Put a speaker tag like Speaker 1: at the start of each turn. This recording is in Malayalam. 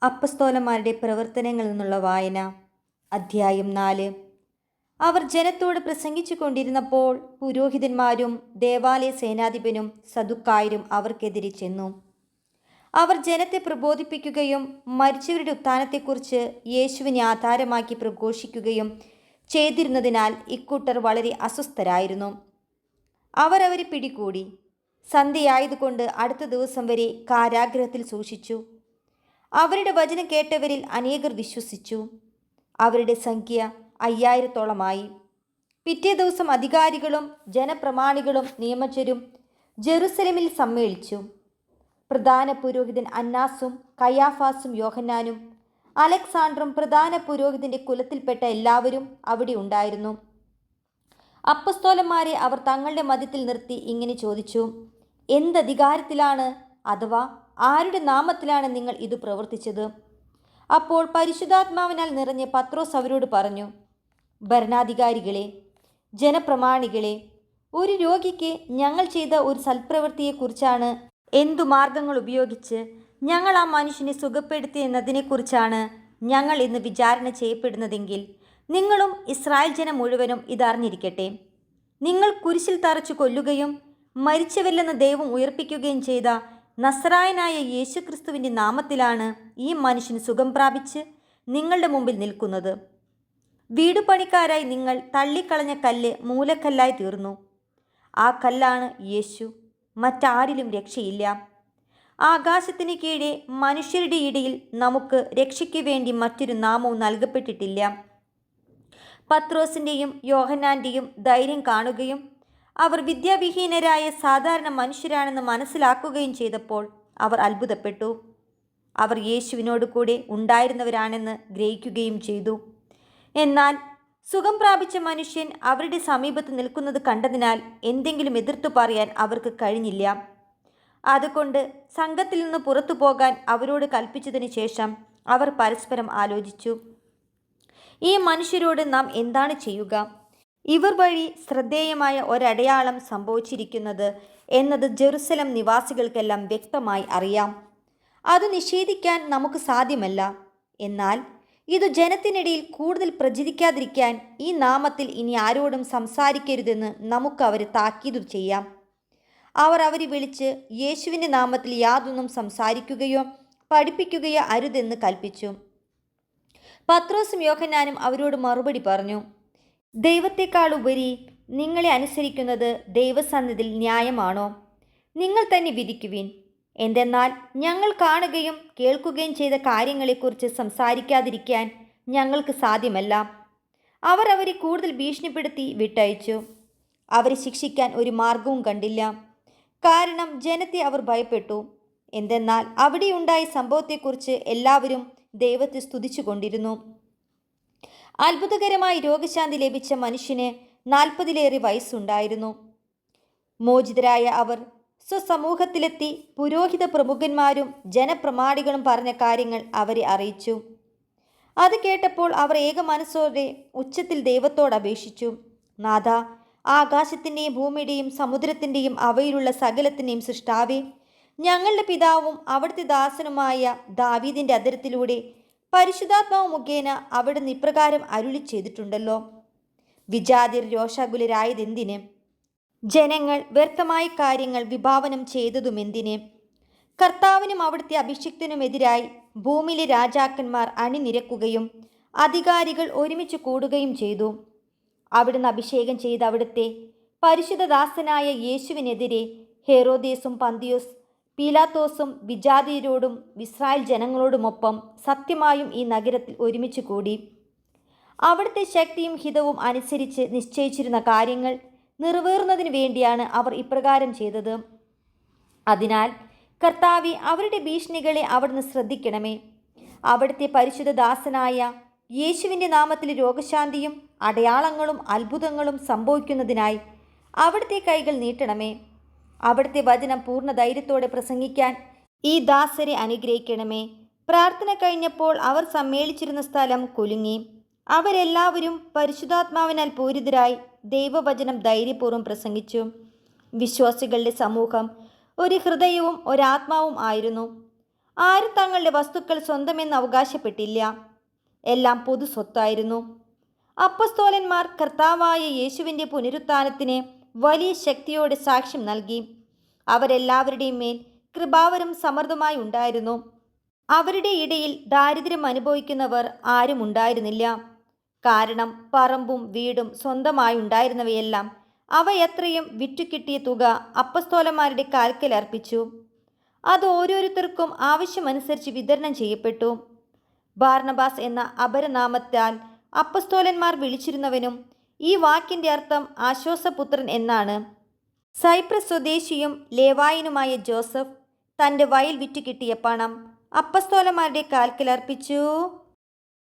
Speaker 1: അപ്പസ്തോലന്മാരുടെ പ്രവർത്തനങ്ങളിൽ നിന്നുള്ള വായന. അധ്യായം 4. അവർ ജനത്തോട് പ്രസംഗിച്ചു കൊണ്ടിരുന്നപ്പോൾ പുരോഹിതന്മാരും ദേവാലയ സേനാധിപനും സദുക്കായരും അവർക്കെതിരെ ചെന്നു. അവർ ജനത്തെ പ്രബോധിപ്പിക്കുകയും മരിച്ചവരുടെ ഉത്ഥാനത്തെക്കുറിച്ച് യേശുവിനെ ആധാരമാക്കി പ്രഘോഷിക്കുകയും ചെയ്തിരുന്നതിനാൽ ഇക്കൂട്ടർ വളരെ അസ്വസ്ഥരായിരുന്നു. അവർ അവരെ പിടികൂടി സന്ധ്യയായതുകൊണ്ട് അടുത്ത ദിവസം വരെ കാരാഗൃഹത്തിൽ സൂക്ഷിച്ചു. അവരുടെ വചനം കേട്ടവരിൽ അനേകർ വിശ്വസിച്ചു. അവരുടെ സംഖ്യ 5000-ഓളമായി. പിറ്റേ ദിവസം അധികാരികളും ജനപ്രമാണികളും നിയമജ്ഞരും ജെറുസലേമിൽ സമ്മേളിച്ചു. പ്രധാന പുരോഹിതൻ അന്നാസും കയാഫാസും യോഹന്നാനും അലക്സാണ്ടറും പ്രധാന പുരോഹിതന്റെ കുലത്തിൽപ്പെട്ട എല്ലാവരും അവിടെ ഉണ്ടായിരുന്നു. അപ്പസ്തോലന്മാരെ അവർ തങ്ങളുടെ മധ്യത്തിൽ നിർത്തി ഇങ്ങനെ ചോദിച്ചു: എന്തധികാരത്തിലാണ് അഥവാ ആരുടെ നാമത്തിലാണ് നിങ്ങൾ ഇത് പ്രവർത്തിച്ചത്? അപ്പോൾ പരിശുദ്ധാത്മാവിനാൽ നിറഞ്ഞ പത്രോസ് അവരോട് പറഞ്ഞു: ഭരണാധികാരികളെ, ജനപ്രമാണികളെ, ഒരു രോഗിക്ക് ഞങ്ങൾ ചെയ്ത ഒരു സൽപ്രവൃത്തിയെക്കുറിച്ചാണ്, എന്തു മാർഗങ്ങൾ ഉപയോഗിച്ച് ഞങ്ങൾ ആ മനുഷ്യനെ സുഖപ്പെടുത്തിയെന്നതിനെക്കുറിച്ചാണ് ഞങ്ങൾ ഇന്ന് വിചാരണ ചെയ്യപ്പെടുന്നതെങ്കിൽ നിങ്ങളും ഇസ്രായേൽ ജനം മുഴുവനും ഇതറിഞ്ഞിരിക്കട്ടെ. നിങ്ങൾ കുരിശിൽ തറച്ചു കൊല്ലുകയും മരിച്ചവരില്ലെന്ന് ദൈവം ഉയർപ്പിക്കുകയും ചെയ്ത നസറായനായ യേശുക്രിസ്തുവിൻ്റെ നാമത്തിലാണ് ഈ മനുഷ്യൻ സുഖം പ്രാപിച്ച് നിങ്ങളുടെ മുമ്പിൽ നിൽക്കുന്നത്. വീടുപണിക്കാരായി നിങ്ങൾ തള്ളിക്കളഞ്ഞ കല്ല് മൂലക്കല്ലായി തീർന്നു. ആ കല്ലാണ് യേശു. മറ്റാരിലും രക്ഷയില്ല. ആകാശത്തിന് കീഴെ മനുഷ്യരുടെ ഇടയിൽ നമുക്ക് രക്ഷയ്ക്ക് വേണ്ടി മറ്റൊരു നാമവും നൽകപ്പെട്ടിട്ടില്ല. പത്രോസിൻ്റെയും യോഹന്നാൻ്റെയും ധൈര്യം കാണുകയും അവർ വിദ്യാവിഹീനരായ സാധാരണ മനുഷ്യരാണെന്ന് മനസ്സിലാക്കുകയും ചെയ്തപ്പോൾ അവർ അത്ഭുതപ്പെട്ടു. അവർ യേശുവിനോട് കൂടെ ഉണ്ടായിരുന്നവരാണെന്ന് ഗ്രഹിക്കുകയും ചെയ്തു. എന്നാൽ സുഖം പ്രാപിച്ച മനുഷ്യൻ അവരുടെ സമീപത്ത് നിൽക്കുന്നത് കണ്ടതിനാൽ എന്തെങ്കിലും എതിർത്തു പറയാൻ അവർക്ക് കഴിഞ്ഞില്ല. അതുകൊണ്ട് സംഘത്തിൽ നിന്ന് പുറത്തു പോകാൻ അവരോട് കൽപ്പിച്ചതിന് ശേഷം അവർ പരസ്പരം ആലോചിച്ചു: ഈ മനുഷ്യരോട് നാം എന്താണ് ചെയ്യുക? ഇവർ വഴി ശ്രദ്ധേയമായ ഒരടയാളം സംഭവിച്ചിരിക്കുന്നത് എന്നത് ജെറുസലം നിവാസികൾക്കെല്ലാം വ്യക്തമായി അറിയാം. അത് നിഷേധിക്കാൻ നമുക്ക് സാധ്യമല്ല. എന്നാൽ ഇത് ജനത്തിനിടയിൽ കൂടുതൽ പ്രചരിക്കാതിരിക്കാൻ ഈ നാമത്തിൽ ഇനി ആരോടും സംസാരിക്കരുതെന്ന് നമുക്ക് അവരെ താക്കീത് ചെയ്യാം. അവർ അവരെ വിളിച്ച് യേശുവിൻ്റെ നാമത്തിൽ യാതൊന്നും സംസാരിക്കുകയോ പഠിപ്പിക്കുകയോ അരുതെന്ന് കൽപ്പിച്ചു. പത്രോസും യോഹന്നാനും അവരോട് മറുപടി പറഞ്ഞു: ദൈവത്തെക്കാളുപരി നിങ്ങളെ അനുസരിക്കുന്നത് ദൈവസന്നിധിയിൽ ന്യായമാണോ? നിങ്ങൾ തന്നെ വിധിക്കുവിൻ. എന്തെന്നാൽ ഞങ്ങൾ കാണുകയും കേൾക്കുകയും ചെയ്ത കാര്യങ്ങളെക്കുറിച്ച് സംസാരിക്കാതിരിക്കാൻ ഞങ്ങൾക്ക് സാധ്യമല്ല. അവർ അവരെ കൂടുതൽ ഭീഷണിപ്പെടുത്തി വിട്ടയച്ചു. അവരെ ശിക്ഷിക്കാൻ ഒരു മാർഗവും കണ്ടില്ല. കാരണം ജനത്തെ അവർ ഭയപ്പെട്ടു. എന്തെന്നാൽ അവിടെയുണ്ടായ സംഭവത്തെക്കുറിച്ച് എല്ലാവരും ദൈവത്തെ സ്തുതിച്ചു കൊണ്ടിരുന്നു. അത്ഭുതകരമായി രോഗശാന്തി ലഭിച്ച മനുഷ്യന് 40-ലേറെ വയസ്സുണ്ടായിരുന്നു. മോചിതരായ അവർ സ്വസമൂഹത്തിലെത്തി പുരോഹിത പ്രമുഖന്മാരും ജനപ്രമാണികളും പറഞ്ഞ കാര്യങ്ങൾ അവരെ അറിയിച്ചു. അത് കേട്ടപ്പോൾ അവർ ഏകമനസ്സോടെ ഉച്ചത്തിൽ ദൈവത്തോട് അപേക്ഷിച്ചു: നാഥ, ആകാശത്തിൻ്റെയും ഭൂമിയുടെയും സമുദ്രത്തിൻ്റെയും അവയിലുള്ള സകലത്തിൻ്റെയും സൃഷ്ടാവേ, ഞങ്ങളുടെ പിതാവും അവിടുത്തെ ദാസനുമായ ദാവീദിൻ്റെ അധരത്തിലൂടെ പരിശുദ്ധാത്മാവ് മുഖേന അവിടുന്ന് ഇപ്രകാരം അരുളി ചെയ്തിട്ടുണ്ടല്ലോ: വിജാതിർ രോഷാകുലരായതെന്തിന്? ജനങ്ങൾ വ്യർത്ഥമായ കാര്യങ്ങൾ വിഭാവനം ചെയ്തതുമെന്തിന്? കർത്താവിനും അവിടുത്തെ അഭിഷിക്തനുമെതിരായി ഭൂമിയിലെ രാജാക്കന്മാർ അണിനിരക്കുകയും അധികാരികൾ ഒരുമിച്ച് കൂടുകയും ചെയ്തു. അവിടുന്ന് അഭിഷേകം ചെയ്ത അവിടുത്തെ പരിശുദ്ധദാസനായ യേശുവിനെതിരെ ഹെരോദേസും പന്തിയോസ് പീലാത്തോസും വിജാതിയരോടും ഇസ്രായേൽ ജനങ്ങളോടുമൊപ്പം സത്യമായും ഈ നഗരത്തിൽ ഒരുമിച്ച് കൂടി. അവിടുത്തെ ശക്തിയും ഹിതവും അനുസരിച്ച് നിശ്ചയിച്ചിരുന്ന കാര്യങ്ങൾ നിറവേറുന്നതിന് വേണ്ടിയാണ് അവർ ഇപ്രകാരം ചെയ്തത്. അതിനാൽ കർത്താവേ, അവരുടെ ഭീഷണികളെ അവിടുന്ന് ശ്രദ്ധിക്കണമേ. അവിടുത്തെ പരിശുദ്ധദാസനായ യേശുവിൻ്റെ നാമത്തിൽ രോഗശാന്തിയും അടയാളങ്ങളും അത്ഭുതങ്ങളും സംഭവിക്കുന്നതിനായി അവിടുത്തെ കൈകൾ നീട്ടണമേ. അവിടുത്തെ വചനം പൂർണ്ണ ധൈര്യത്തോടെ പ്രസംഗിക്കാൻ ഈ ദാസരെ അനുഗ്രഹിക്കണമേ. പ്രാർത്ഥന കഴിഞ്ഞപ്പോൾ അവർ സമ്മേളിച്ചിരുന്ന സ്ഥലം കുലുങ്ങി. അവരെല്ലാവരും പരിശുദ്ധാത്മാവിനാൽ പൂരിതരായി ദൈവവചനം ധൈര്യപൂർവ്വം പ്രസംഗിച്ചു. വിശ്വാസികളുടെ സമൂഹം ഒരു ഹൃദയവും ഒരാത്മാവും ആയിരുന്നു. ആരും തങ്ങളുടെ വസ്തുക്കൾ സ്വന്തമെന്ന് അവകാശപ്പെട്ടില്ല. എല്ലാം പൊതു സ്വത്തായിരുന്നു. അപ്പസ്തോലന്മാർ കർത്താവായ യേശുവിൻ്റെ പുനരുത്ഥാനത്തിന് വലിയ ശക്തിയോടെ സാക്ഷ്യം നൽകി. അവരെല്ലാവരുടെയും മേൽ കൃപാവരം സമൃദ്ധമായി ഉണ്ടായിരുന്നു. അവരുടെ ഇടയിൽ ദാരിദ്ര്യം അനുഭവിക്കുന്നവർ ആരും ഉണ്ടായിരുന്നില്ല. കാരണം പറമ്പും വീടും സ്വന്തമായി ഉണ്ടായിരുന്നവയെല്ലാം അവയത്രയും വിറ്റുകിട്ടിയ തുക അപ്പസ്തോലന്മാരുടെ കാൽക്കൽ അർപ്പിച്ചു. അത് ഓരോരുത്തർക്കും ആവശ്യമനുസരിച്ച് വിതരണം ചെയ്യപ്പെട്ടു. ബാർണബാസ് എന്ന അപരനാമത്താൽ അപ്പസ്തോലന്മാർ വിളിച്ചിരുന്നവനും ഈ വാക്കിൻ്റെ അർത്ഥം ആശ്വാസപുത്രൻ എന്നാണ്. സൈപ്രസ് സ്വദേശിയും ലേവായനുമായ ജോസഫ് തൻ്റെ വയൽ വിറ്റുകിട്ടിയ പണം അപ്പസ്തോലന്മാരുടെ കാൽക്കൽ അർപ്പിച്ചു.